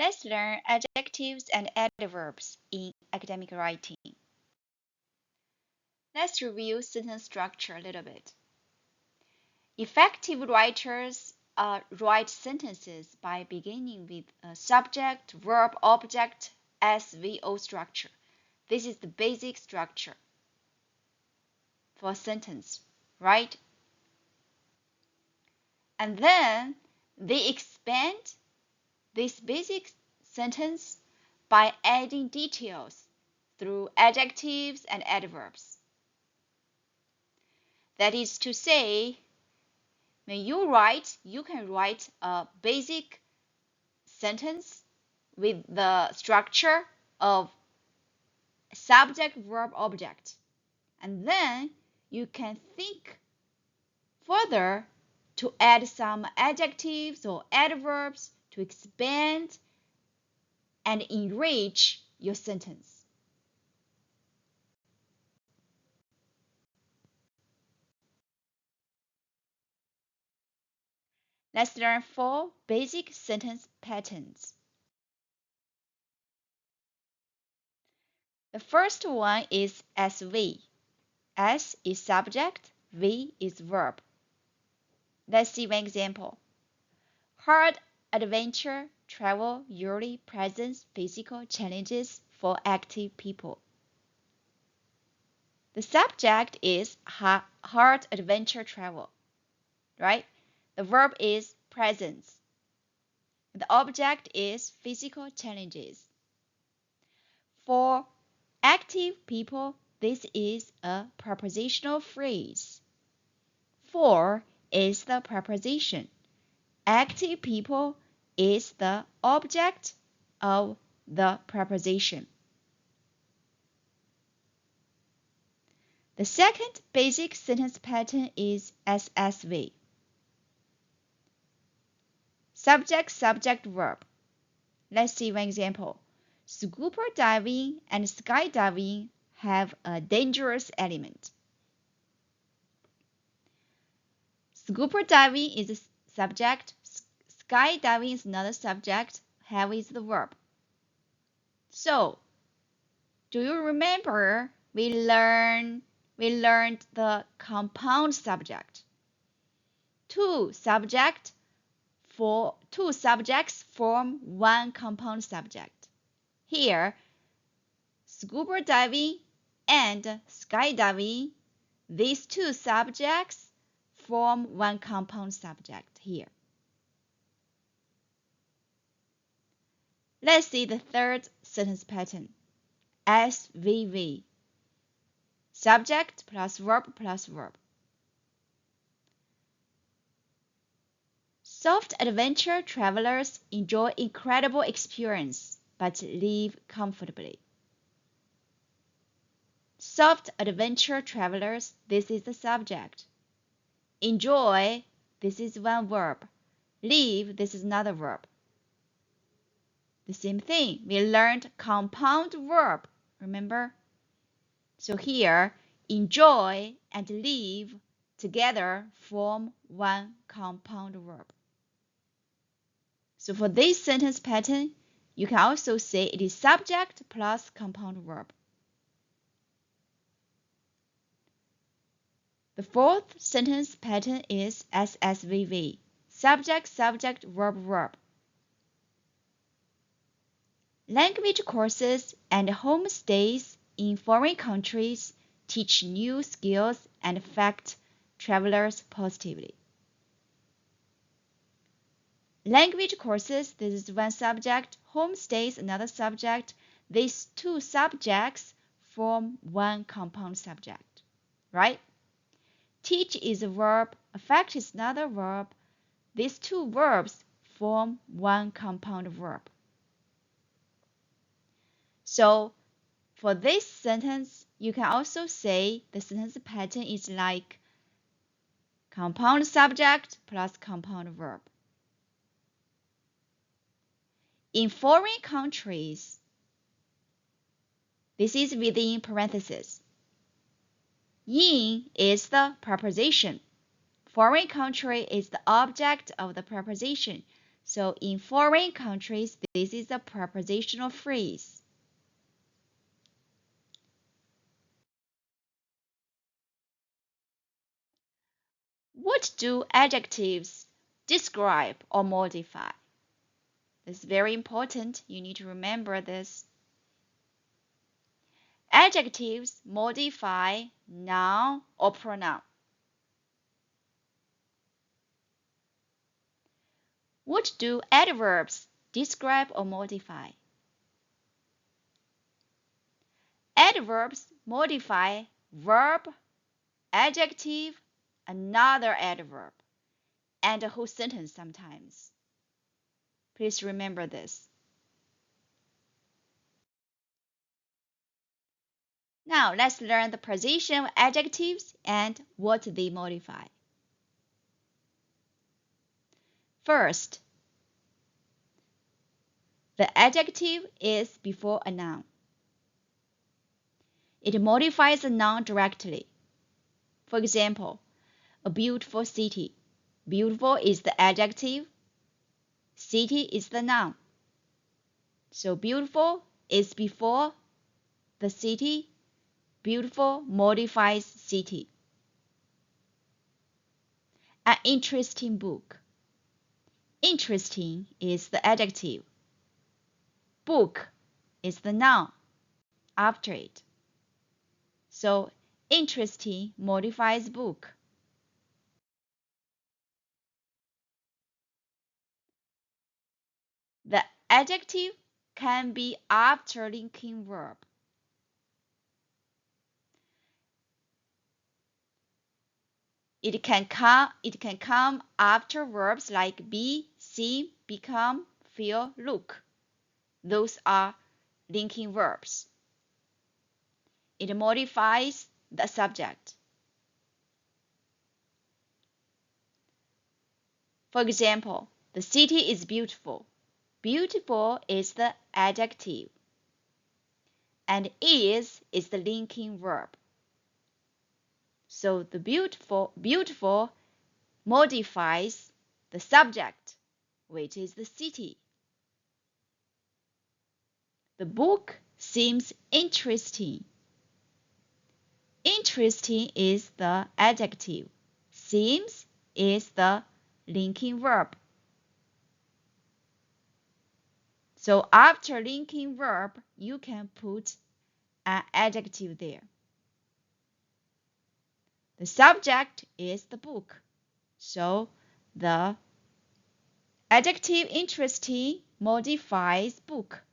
Let's learn adjectives and adverbs in academic writing. Let's review sentence structure a little bit. Effective writers write sentences by beginning with a subject, verb, object, SVO structure. This is the basic structure for a sentence, right? And then they expand this basic sentence by adding details through adjectives and adverbs. That is to say, when you write, you can write a basic sentence with the structure of subject, verb, object. And then you can think further to add some adjectives or adverbs to expand and enrich your sentence. Let's learn 4 basic sentence patterns. The first one is SV. S is subject, V is verb. Let's see one example. Hard adventure travel usually presents physical challenges for active people. The subject is hard adventure travel, right? The verb is presents. The object is physical challenges. For active people, this is a prepositional phrase. For is the preposition. Active people is the object of the preposition. The second basic sentence pattern is SSV. Subject, subject, verb. Let's see one example. Scuba diving and skydiving have a dangerous element. Scuba diving is the subject, skydiving is another subject, have is the verb. So, do you remember we learned the compound subject? Two subjects form one compound subject. Here, scuba diving and skydiving, these two subjects form one compound subject here. Let's see the third sentence pattern. SVV. Subject plus verb plus verb. Soft adventure travelers enjoy incredible experience but live comfortably. Soft adventure travelers, this is the subject. Enjoy, this is one verb. Live, this is another verb. The same thing, we learned compound verb, remember? So here, enjoy and live together form one compound verb. So for this sentence pattern, you can also say it is subject plus compound verb. The fourth sentence pattern is SSVV. Subject, subject, verb, verb. Language courses and homestays in foreign countries teach new skills and affect travelers positively. Language courses, this is one subject. Homestays, another subject. These two subjects form one compound subject, right? Teach is a verb, affect is another verb. These two verbs form one compound verb. So for this sentence, you can also say the sentence pattern is like compound subject plus compound verb. In foreign countries, this is within parentheses. In is the preposition. Foreign country is the object of the preposition. So in foreign countries, this is a prepositional phrase. What do adjectives describe or modify? This is very important. You need to remember this. Adjectives modify noun or pronoun. What do adverbs describe or modify? Adverbs modify verb, adjective, another adverb, and a whole sentence sometimes. Please remember this. Now let's learn the position of adjectives and what they modify. First, the adjective is before a noun. It modifies a noun directly. For example, a beautiful city. Beautiful is the adjective, city is the noun. So beautiful is before the city, beautiful modifies city. An interesting book. Interesting is the adjective. Book is the noun after it. So interesting modifies book. The adjective can be after linking verb. It can come after verbs like be, seem, become, feel, look. Those are linking verbs. It modifies the subject. For example, the city is beautiful. Beautiful is the adjective, and is the linking verb. So the beautiful modifies the subject, which is the city. The book seems interesting. Interesting is the adjective. Seems is the linking verb. So after linking verb, you can put an adjective there. The subject is the book. So the adjective interesting modifies book.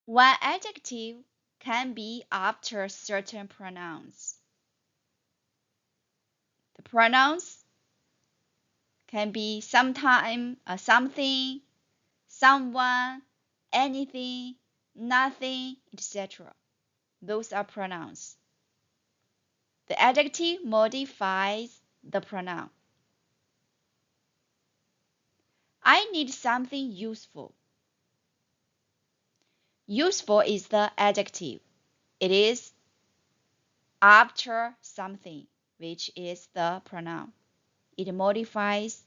One adjective can be after certain pronouns. The pronouns can be sometime, something, someone, anything, nothing, etc. Those are pronouns. The adjective modifies the pronoun. I need something useful. Useful is the adjective. It is after something, which is the pronoun. It modifies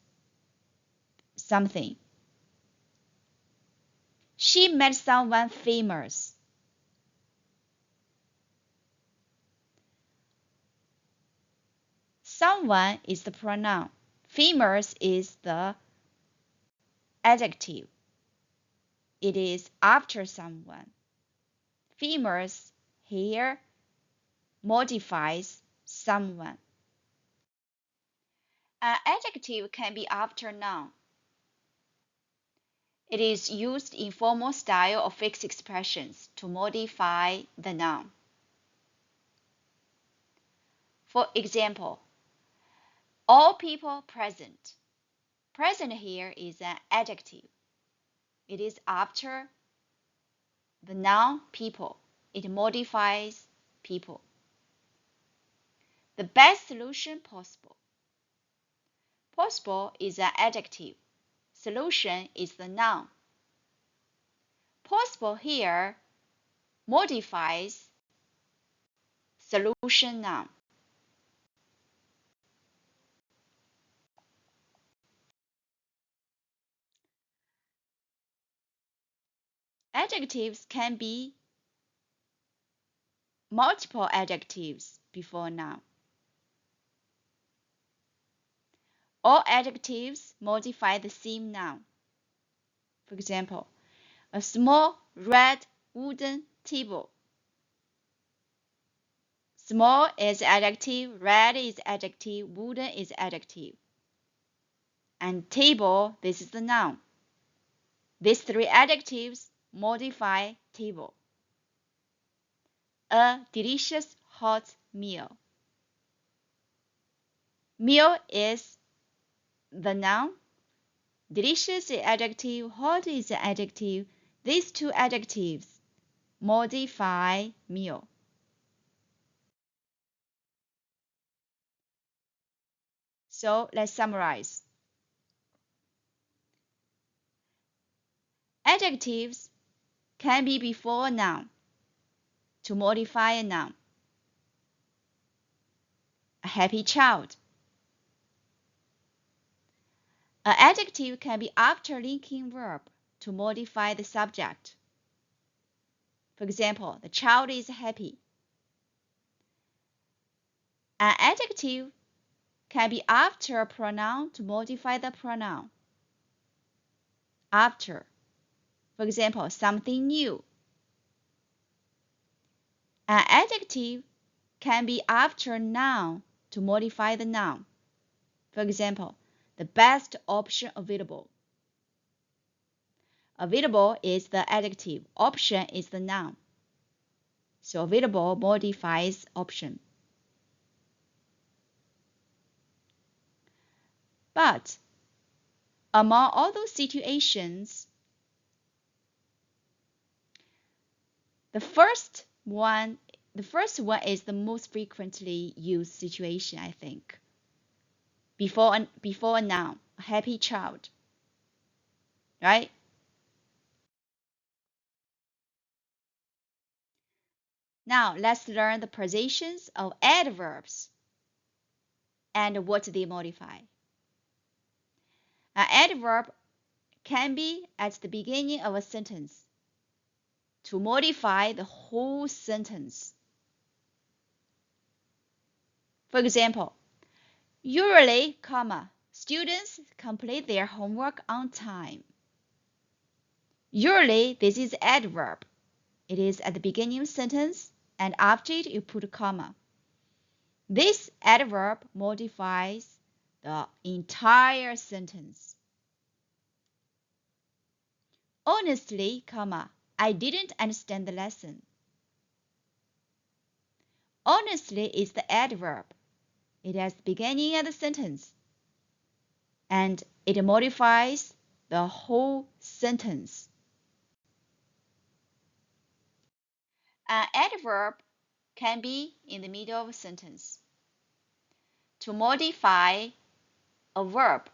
something. She met someone famous. Someone is the pronoun. Famous is the adjective. It is after someone. Famous here modifies someone. An adjective can be after noun. It is used in formal style or fixed expressions to modify the noun. For example, all people present. Present here is an adjective. It is after the noun people. It modifies people. The best solution possible. Possible is an adjective. Solution is the noun. Possible here modifies solution noun. Adjectives can be multiple adjectives before noun. All adjectives modify the same noun. For example, a small red wooden table. Small is adjective, red is adjective, wooden is adjective. And table, this is the noun. These three adjectives modify table. A delicious hot meal. Meal is the noun. Delicious is adjective, hot is adjective. These two adjectives modify meal. So let's summarize. Adjectives can be before a noun to modify a noun. A happy child. An adjective can be after linking verb to modify the subject. For example, the child is happy. An adjective can be after a pronoun to modify the pronoun. After. For example, something new. An adjective can be after a noun to modify the noun. For example, the best option available. Available is the adjective, option is the noun. So available modifies option. But among all those situations, the first one is the most frequently used situation, I think. Before a noun, a happy child, right? Now let's learn the positions of adverbs and what they modify. An adverb can be at the beginning of a sentence to modify the whole sentence. For example, usually, students complete their homework on time. Usually, this is adverb. It is at the beginning of sentence, and after it you put a comma. This adverb modifies the entire sentence. Honestly, I didn't understand the lesson. Honestly is the adverb. It has the beginning of the sentence, and it modifies the whole sentence. An adverb can be in the middle of a sentence to modify a verb,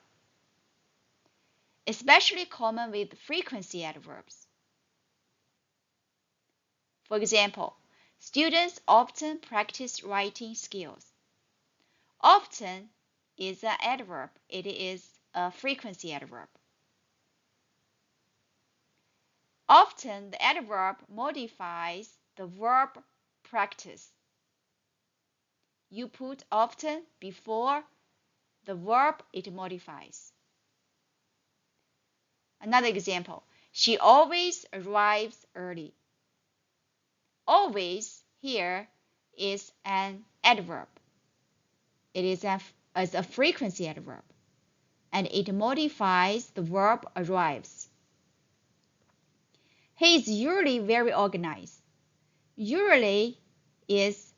especially common with frequency adverbs. For example, students often practice writing skills. Often is an adverb. It is a frequency adverb. Often the adverb modifies the verb practice. You put often before the verb it modifies. Another example, she always arrives early. Always here is an adverb. It is as a frequency adverb, and it modifies the verb arrives. He is usually very organized. Usually is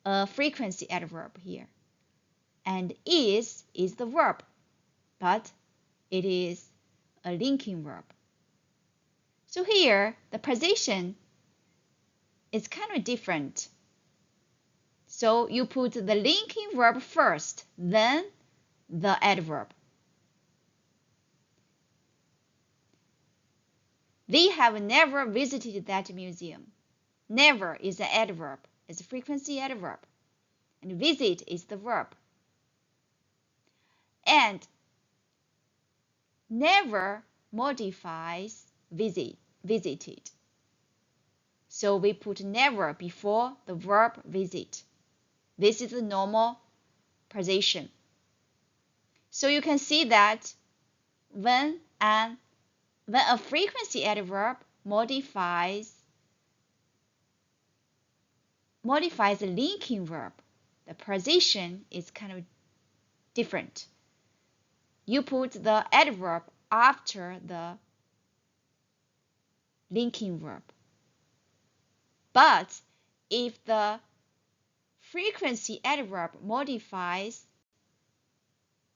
a frequency adverb here, and is the verb, but it is a linking verb. So here the position is kind of different. So you put the linking verb first, then the adverb. They have never visited that museum. Never is an adverb, is a frequency adverb, and visit is the verb. And never modifies visited. So we put never before the verb visit. This is the normal position. So you can see that when a frequency adverb modifies a linking verb, the position is kind of different. You put the adverb after the linking verb. But if the frequency adverb modifies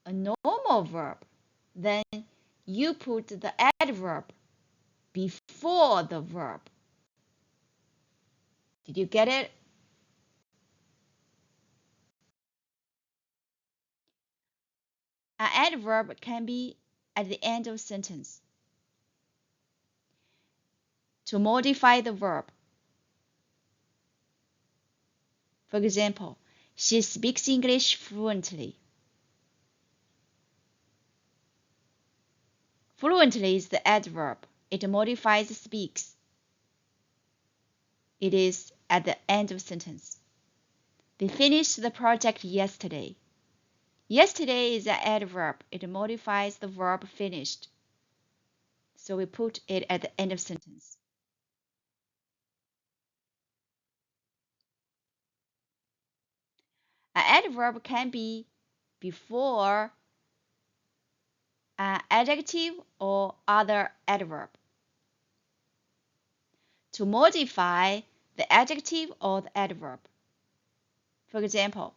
a normal verb, then you put the adverb before the verb. Did you get it? An adverb can be at the end of a sentence to modify the verb. For example, she speaks English fluently. Fluently is the adverb. It modifies speaks. It is at the end of sentence. They finished the project yesterday. Yesterday is an adverb. It modifies the verb finished. So we put it at the end of sentence. An adverb can be before an adjective or other adverb to modify the adjective or the adverb. For example,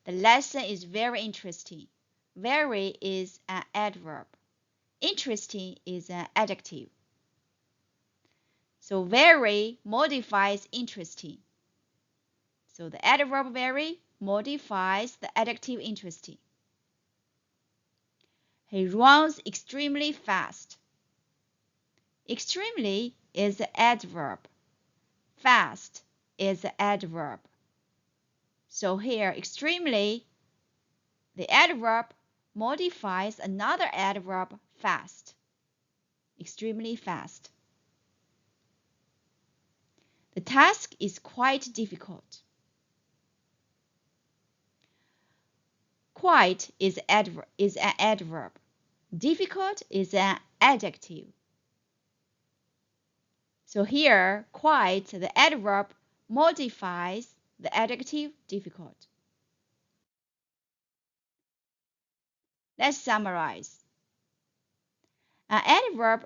the lesson is very interesting. Very is an adverb. Interesting is an adjective. So very modifies interesting. So the adverb very modifies the adjective interesting. He runs extremely fast. Extremely is the adverb. Fast is the adverb. So here, extremely, the adverb modifies another adverb, fast. Extremely fast. The task is quite difficult. Quite is an adverb. Difficult is an adjective. So here, quite, the adverb modifies the adjective difficult. Let's summarize. An adverb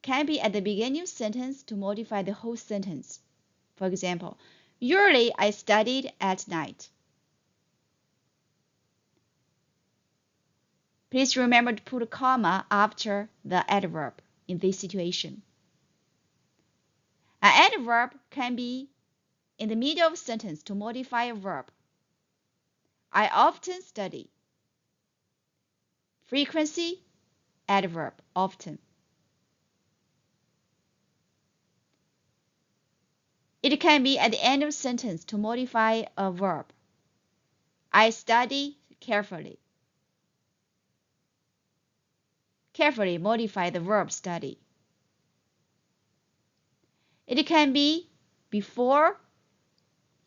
can be at the beginning of a sentence to modify the whole sentence. For example, usually I studied at night. Please remember to put a comma after the adverb in this situation. An adverb can be in the middle of a sentence to modify a verb. I often study. Frequency, adverb, often. It can be at the end of a sentence to modify a verb. I study carefully. Carefully modify the verb study. It can be before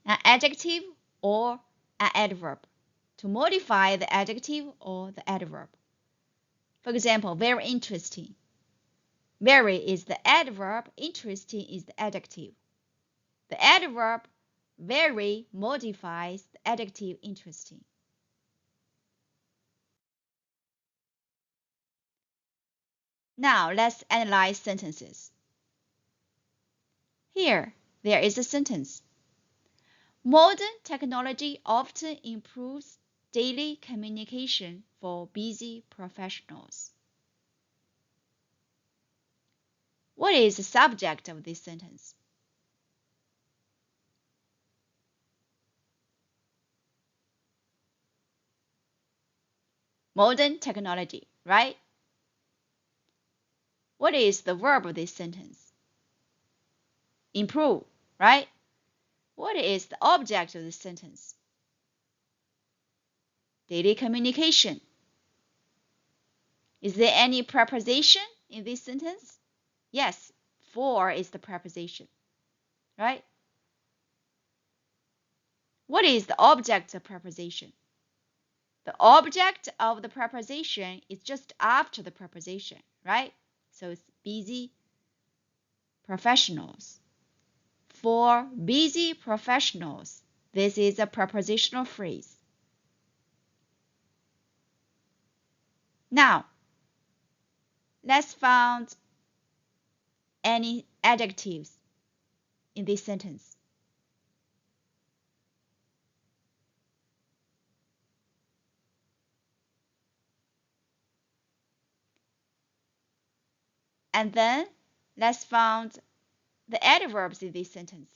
an adjective or an adverb to modify the adjective or the adverb. For example, very interesting. Very is the adverb, interesting is the adjective. The adverb very modifies the adjective interesting. Now let's analyze sentences. Here, there is a sentence. Modern technology often improves daily communication for busy professionals. What is the subject of this sentence? Modern technology, right? What is the verb of this sentence? Improve, right? What is the object of this sentence? Daily communication. Is there any preposition in this sentence? Yes, for is the preposition, right? What is the object of preposition? The object of the preposition is just after the preposition, right? So it's busy professionals. For busy professionals, this is a prepositional phrase. Now, let's find any adjectives in this sentence. And then let's find the adverbs in this sentence.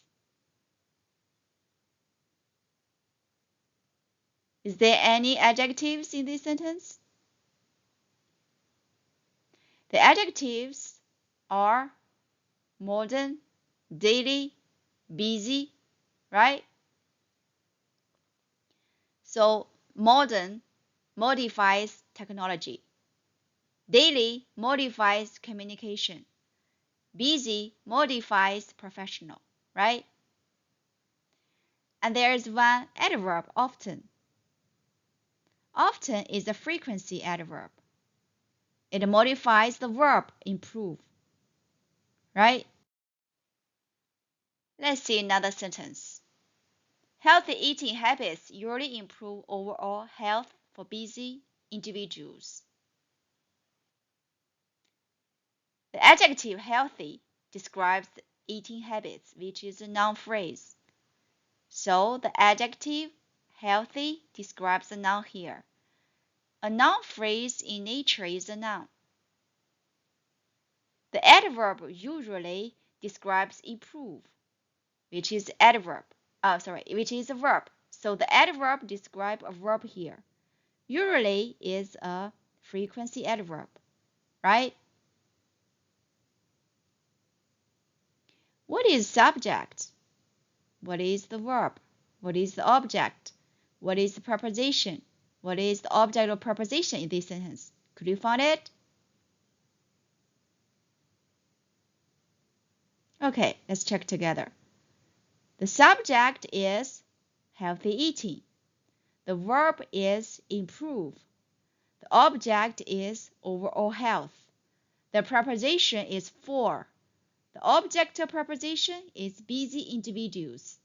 Is there any adjectives in this sentence? The adjectives are modern, daily, busy, right? So modern modifies technology. Daily modifies communication. Busy modifies professional, right? And there is one adverb, often. Often is a frequency adverb. It modifies the verb improve, right? Let's see another sentence. Healthy eating habits usually improve overall health for busy individuals. The adjective healthy describes the eating habits, which is a noun phrase. So the adjective healthy describes a noun here. A noun phrase in nature is a noun. The adverb usually describes improve, which is which is a verb. So the adverb describes a verb here. Usually is a frequency adverb, right? What is subject? What is the verb? What is the object? What is the preposition? What is the object or preposition in this sentence? Could you find it? Okay, let's check together. The subject is healthy eating. The verb is improve. The object is overall health. The preposition is for. The object of preposition is busy individuals.